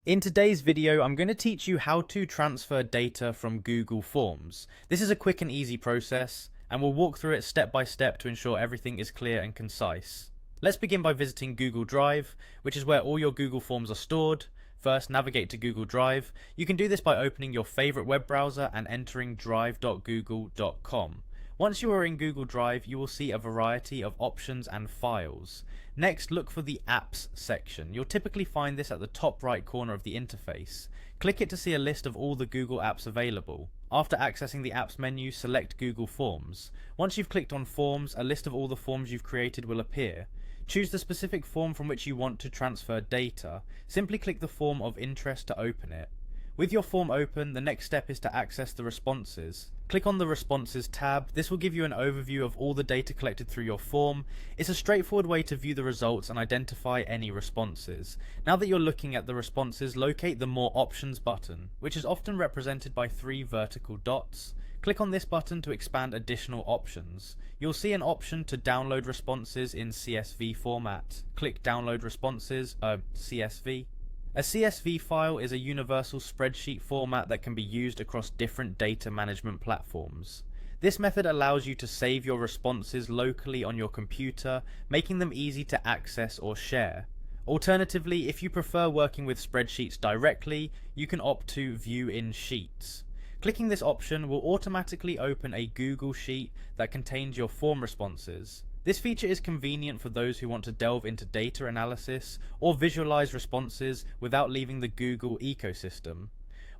In today's video, I'm going to teach you how to transfer data from Google Forms. This is a quick and easy process, and we'll walk through it step by step to ensure everything is clear and concise. Let's begin by visiting Google Drive, which is where all your Google Forms are stored. First, navigate to Google Drive. You can do this by opening your favorite web browser and entering drive.google.com. Once you are in Google Drive, you will see a variety of options and files. Next, look for the Apps section. You'll typically find this at the top right corner of the interface. Click it to see a list of all the Google apps available. After accessing the Apps menu, select Google Forms. Once you've clicked on Forms, a list of all the forms you've created will appear. Choose the specific form from which you want to transfer data. Simply click the form of interest to open it. With your form open, the next step is to access the responses. Click on the Responses tab. This will give you an overview of all the data collected through your form. It's a straightforward way to view the results and identify any responses. Now that you're looking at the responses, locate the More Options button, which is often represented by 3 vertical dots. Click on this button to expand additional options. You'll see an option to download responses in CSV format. Click Download Responses, CSV. A CSV file is a universal spreadsheet format that can be used across different data management platforms. This method allows you to save your responses locally on your computer, making them easy to access or share. Alternatively, if you prefer working with spreadsheets directly, you can opt to View in Sheets. Clicking this option will automatically open a Google Sheet that contains your form responses. This feature is convenient for those who want to delve into data analysis or visualize responses without leaving the Google ecosystem.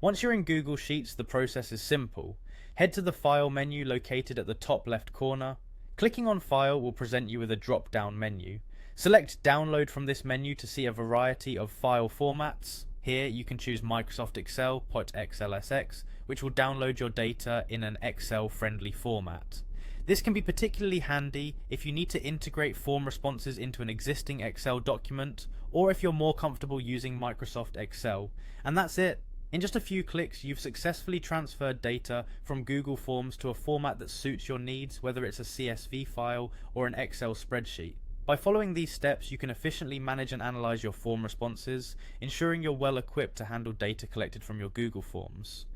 Once you're in Google Sheets, the process is simple. Head to the File menu located at the top left corner. Clicking on File will present you with a drop-down menu. Select Download from this menu to see a variety of file formats. Here you can choose Microsoft Excel, .xlsx, which will download your data in an Excel-friendly format. This can be particularly handy if you need to integrate form responses into an existing Excel document, or if you're more comfortable using Microsoft Excel. And that's it. In just a few clicks, you've successfully transferred data from Google Forms to a format that suits your needs, whether it's a CSV file or an Excel spreadsheet. By following these steps, you can efficiently manage and analyze your form responses, ensuring you're well equipped to handle data collected from your Google Forms.